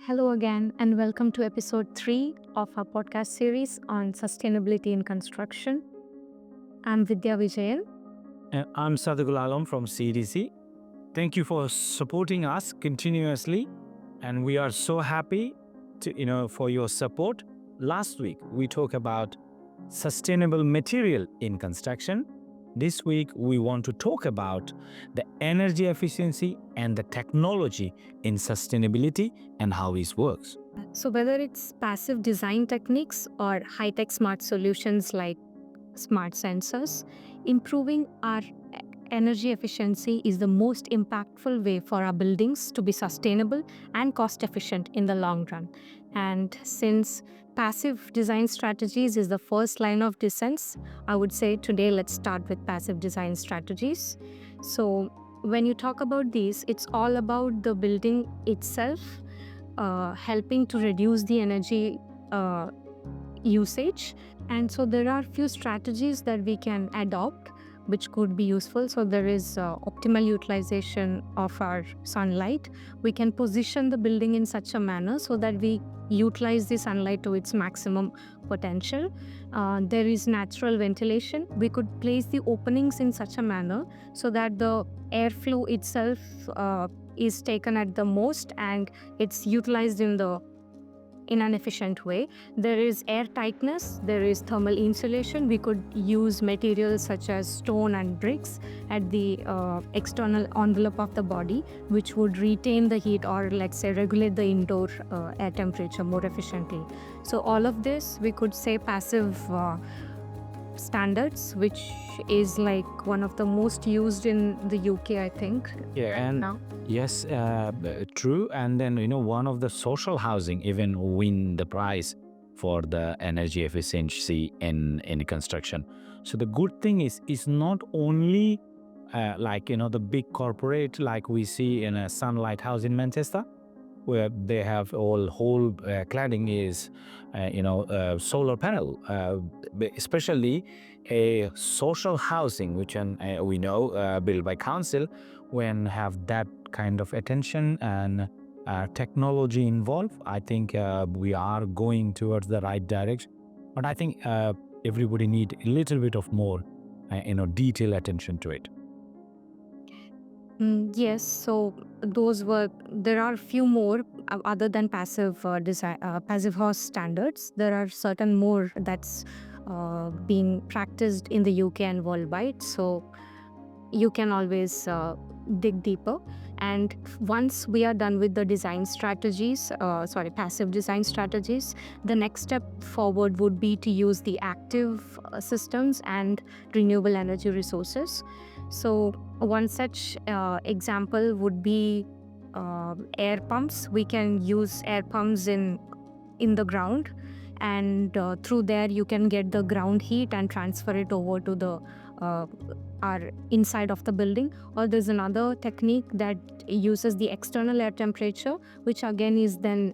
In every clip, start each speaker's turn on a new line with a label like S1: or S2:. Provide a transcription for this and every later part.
S1: Hello again, and welcome to episode 3 of our podcast series on sustainability in construction. I'm Vidya Vijayan.
S2: And I'm Sadequl from CDC. Thank you for supporting us continuously, and we are so happy for your support. Last week we talked about sustainable material in construction. This week we want to talk about the energy efficiency and the technology in sustainability and how it works.
S1: So, whether it's passive design techniques or high tech smart solutions like smart sensors, improving our energy efficiency is the most impactful way for our buildings to be sustainable and cost efficient in the long run. And since passive design strategies is the first line of defense, I would say today let's start with passive design strategies. So, when you talk about these, it's all about the building itself, helping to reduce the energy usage. And so there are few strategies that we can adopt which could be useful. So there is optimal utilization of our sunlight. We can position the building in such a manner so that we utilize the sunlight to its maximum potential. There is natural ventilation. We could place the openings in such a manner so that the airflow itself is taken at the most and it's utilized in an efficient way. There is air tightness, there is thermal insulation. We could use materials such as stone and bricks at the external envelope of the body, which would retain the heat or let's say regulate the indoor air temperature more efficiently. So all of this, we could say passive standards, which is like one of the most used in the UK, I think.
S2: Yeah, and
S1: now.
S2: yes, true. And then one of the social housing even win the prize for the energy efficiency in construction. So the good thing is not only the big corporate like we see in a Sunlight House in Manchester, where they have whole cladding is solar panel, especially a social housing which we know built by council, when have that kind of attention and technology involved. I think we are going towards the right direction, but I think everybody need a little bit of more detailed attention to it.
S1: Yes, so there are few more other than passive passive house standards. There are certain more that's being practiced in the UK and worldwide. So you can always dig deeper. And once we are done with the design strategies, passive design strategies, the next step forward would be to use the active systems and renewable energy resources. So one such example would be air pumps. We can use air pumps in the ground, and through there you can get the ground heat and transfer it over to the our inside of the building. Or there's another technique that uses the external air temperature, which again is then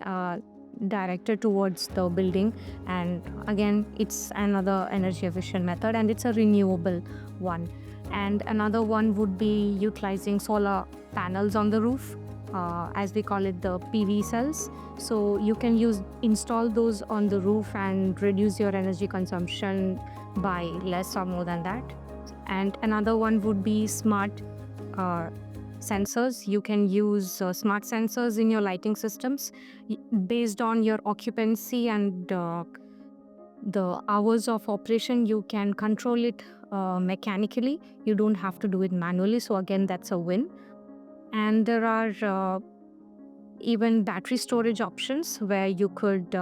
S1: directed towards the building, and again it's another energy efficient method and it's a renewable one. And another one would be utilizing solar panels on the roof, as we call it, the PV cells. So you can install those on the roof and reduce your energy consumption by less or more than that. And another one would be smart sensors. You can use smart sensors in your lighting systems based on your occupancy and the hours of operation. You can control it mechanically. You don't have to do it manually. So again, that's a win. And there are even battery storage options where you could,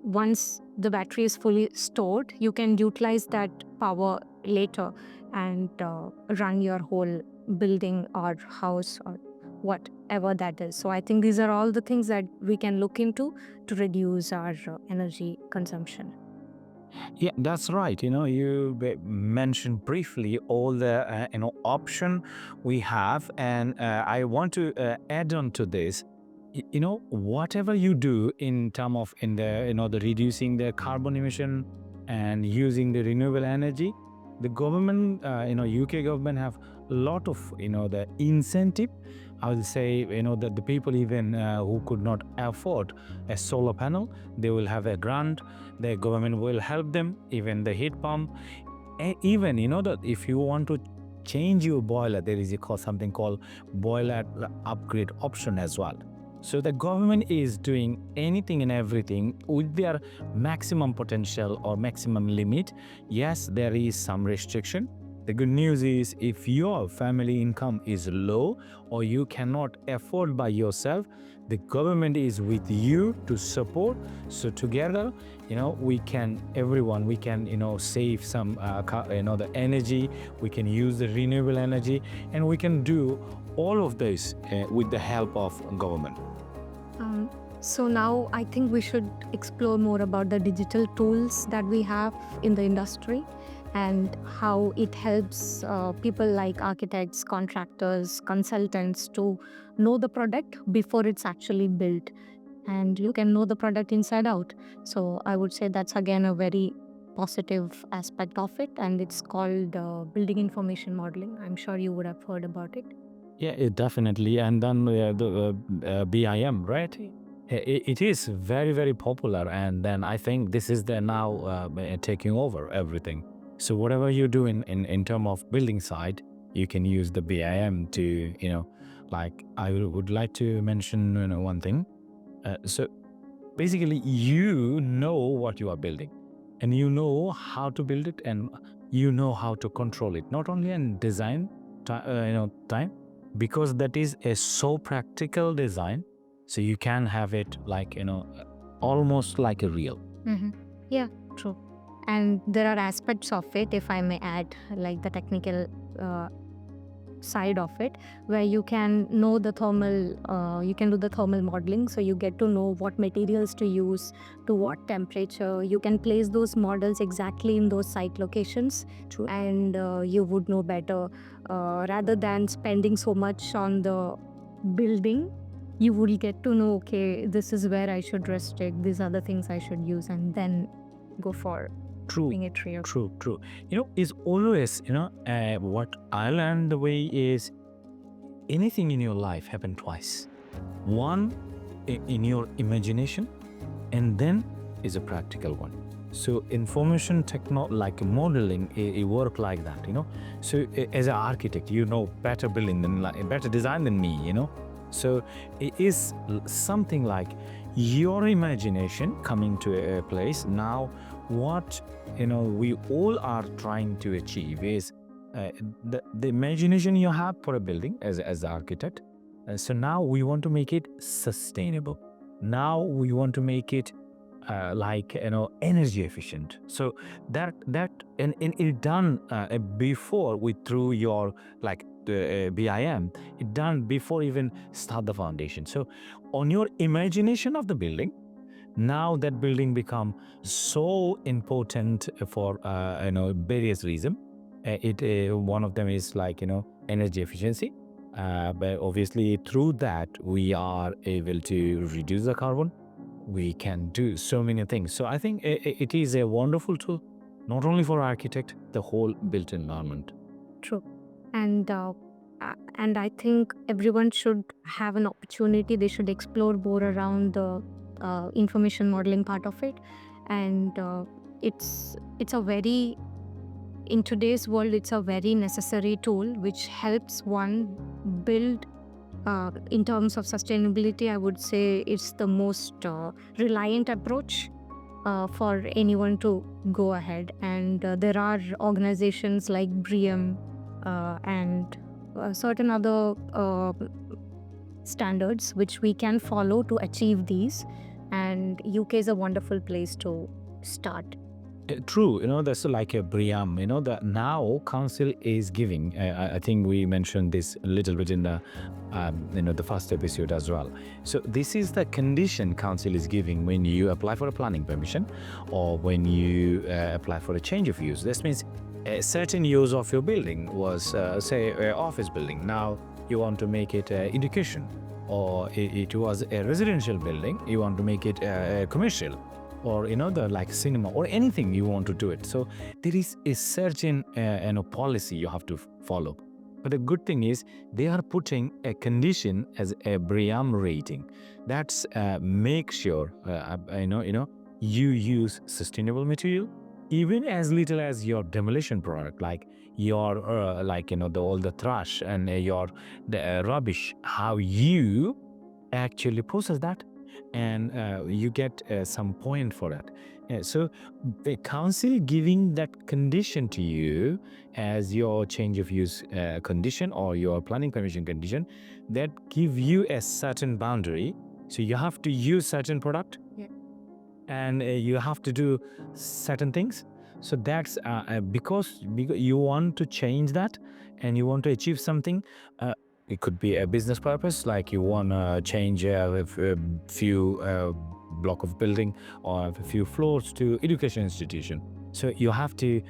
S1: once the battery is fully stored, you can utilize that power later and run your whole building or house or whatever that is. So I think these are all the things that we can look into to reduce our energy consumption.
S2: Yeah, that's right. You mentioned briefly all the option we have, and I want to add on to this. Whatever you do in term of in the the reducing the carbon emission and using the renewable energy, the government, UK government have lot of the incentive. I will say that the people even who could not afford a solar panel, they will have a grant. The government will help them, even the heat pump. Even that if you want to change your boiler, there is something called boiler upgrade option as well. So the government is doing anything and everything with their maximum potential or maximum limit. Yes, there is some restriction. The good news is, if your family income is low or you cannot afford by yourself, the government is with you to support. So together, we can save some the energy. We can use the renewable energy, and we can do all of this with the help of government.
S1: Um, so now I think we should explore more about the digital tools that we have in the industry and how it helps people like architects, contractors, consultants to know the product before it's actually built. And you can know the product inside out. So I would say that's again a very positive aspect of it, and it's called building information modeling. I'm sure you would have heard about it.
S2: Yeah, definitely. And then the BIM, right? It is very, very popular. And then I think this is the now taking over everything. So whatever you do in term of building side, you can use the BIM to, like I would like to mention one thing. So basically, you know what you are building, and you know how to build it, and you know how to control it. Not only in design time, because that is a so practical design, so you can have it like almost like a real.
S1: Yeah, true. And there are aspects of it, if I may add, like the technical side of it, where you can know the thermal, you can do the thermal modeling. So you get to know what materials to use, to what temperature. You can place those models exactly in those site locations. True. And you would know better rather than spending so much on the building. You will get to know, okay, this is where I should restrict, these are the things I should use, and then go for
S2: True,
S1: doing it real.
S2: true. Is always, what I learned the way is, anything in your life happen twice. One in your imagination, and then is a practical one. So information like modeling, it work like that, So as an architect, better building than better design than me, So it is something like your imagination coming to a place. Now, what we all are trying to achieve is the imagination you have for a building as an architect. So now we want to make it sustainable. Now we want to make it energy efficient. So that and it done before through your the BIM, it done before even start the foundation. So on your imagination of the building, now that building become so important for various reasons. One of them is energy efficiency. But obviously through that we are able to reduce the carbon. We can do so many things. So I think it is a wonderful tool, not only for architect, the whole built environment.
S1: True. And I think everyone should have an opportunity. They should explore more around the information modeling part of it. And it's a very, in today's world, it's a very necessary tool which helps one build. In terms of sustainability, I would say it's the most reliant approach for anyone to go ahead. And there are organizations like BREEAM and certain other standards which we can follow to achieve these. And UK is a wonderful place to start.
S2: True, that's like a BREEAM, the now council is giving, I think we mentioned this a little bit in the the first episode as well. So this is the condition council is giving when you apply for a planning permission, or when you apply for a change of use. This means a certain use of your building was say an office building. Now you want to make it education, or it was a residential building, you want to make it commercial, or the cinema, or anything you want to do it. So there is a certain policy you have to follow. But the good thing is they are putting a condition as a BREEAM rating. That's make sure you use sustainable material, even as little as your demolition product, like your all the trash and the rubbish. How you actually process that, and you get some point for that. So the council giving that condition to you as your change of use condition or your planning permission condition, that give you a certain boundary. So you have to use certain product, and you have to do certain things. So that's because you want to change that and you want to achieve something. It could be a business purpose, like you want to change a few block of building or a few floors to education institution. So you have to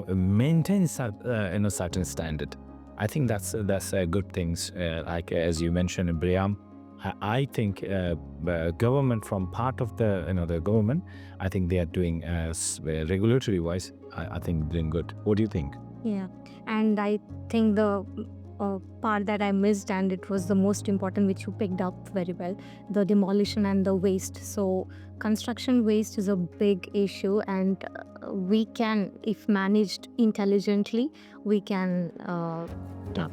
S2: maintain certain standard. I think that's good things. Like as you mentioned, Briam, I think government, from part of the government, I think they are doing regulatory wise. I think doing good. What do you think?
S1: Yeah, and I think the part that I missed, and it was the most important, which you picked up very well, the demolition and the waste. So construction waste is a big issue, and we can, if managed intelligently, we can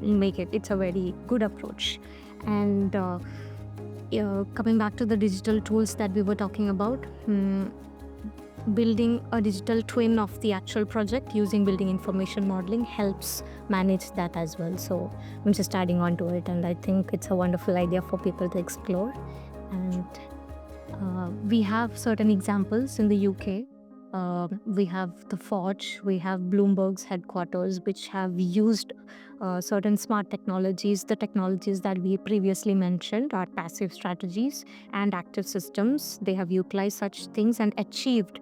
S1: make it. It's a very good approach. And coming back to the digital tools that we were talking about, building a digital twin of the actual project using building information modeling helps manage that as well. So I'm just adding on to it, and I think it's a wonderful idea for people to explore. And we have certain examples in the UK. We have the Forge, we have Bloomberg's headquarters, which have used certain smart technologies. The technologies that we previously mentioned are passive strategies and active systems. They have utilized such things and achieved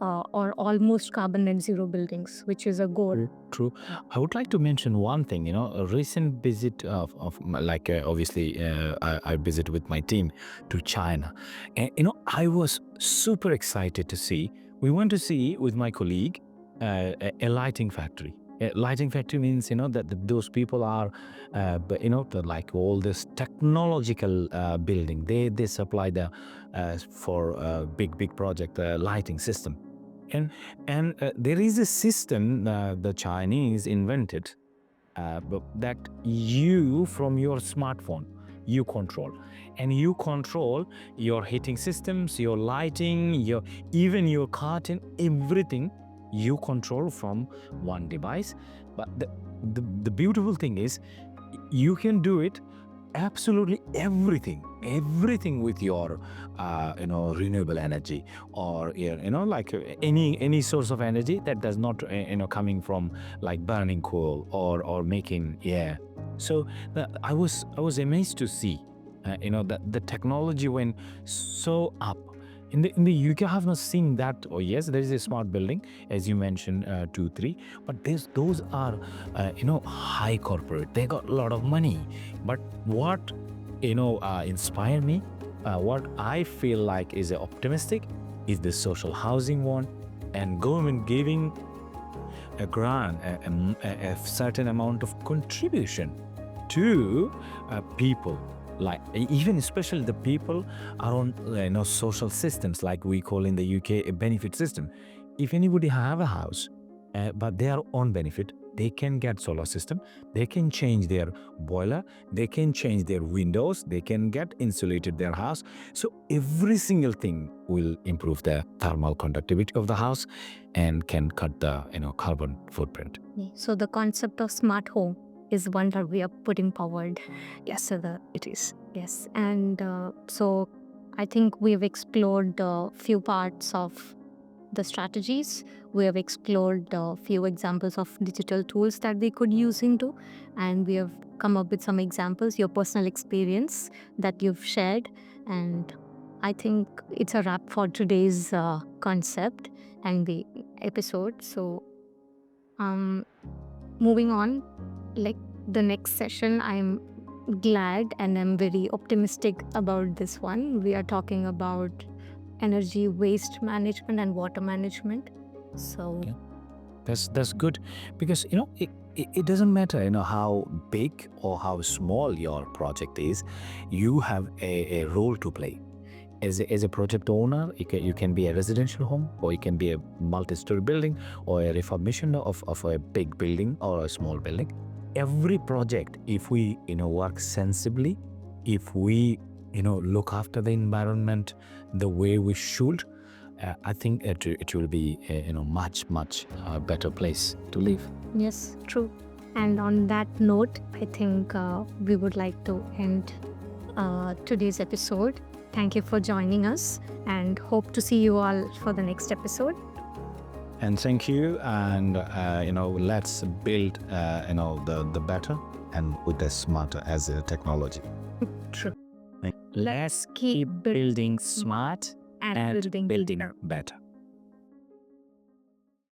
S1: or almost carbon net zero buildings, which is a goal.
S2: True. I would like to mention one thing. A recent visit of obviously I visited with my team to China, and I was super excited to see. We went to see with my colleague a lighting factory. A lighting factory means that those people are, like all this technological building. They supply the for big project lighting system, and there is a system the Chinese invented that you, from your smartphone, you control, and you control your heating systems, your lighting, even your curtain, everything you control from one device. But the beautiful thing is you can do it absolutely everything with your renewable energy, or like any source of energy that does not coming from like burning coal or making air. So I was amazed to see that the technology went so up. In the UK, I have not seen that. Or yes, there is a smart building, as you mentioned, 2-3, but those are high corporate. They got a lot of money. But what inspired me, what I feel like is optimistic, is the social housing one, and government giving a grant, a certain amount of contribution to people. Like even especially the people are on social systems, like we call in the UK a benefit system. If anybody have a house but they are on benefit, they can get solar system, they can change their boiler, they can change their windows, they can get insulated their house. So every single thing will improve the thermal conductivity of the house and can cut the carbon footprint.
S1: So the concept of smart home is one that we are putting forward. Yes, so it is. Yes. And so I think we've explored a few parts of the strategies. We have explored a few examples of digital tools that they could use into, and we have come up with some examples, your personal experience that you've shared. And I think it's a wrap for today's concept and the episode. So moving on, like the next session, I'm glad and I'm very optimistic about this one. We are talking about energy waste management and water management. So
S2: that's good, because it doesn't matter, how big or how small your project is, you have a role to play. As a project owner, you can be a residential home, or you can be a multi-story building, or a reformation of a big building or a small building. Every project, if we work sensibly, if we look after the environment the way we should, I think it will be a much better place to live.
S1: Yes, true. And on that note, I think we would like to end today's episode. Thank you for joining us, and hope to see you all for the next episode.
S2: And thank you. And let's build the better and with the smarter as a technology.
S1: True.
S2: Let's keep building smart
S1: And
S2: and
S1: building
S2: building
S1: better.
S2: better.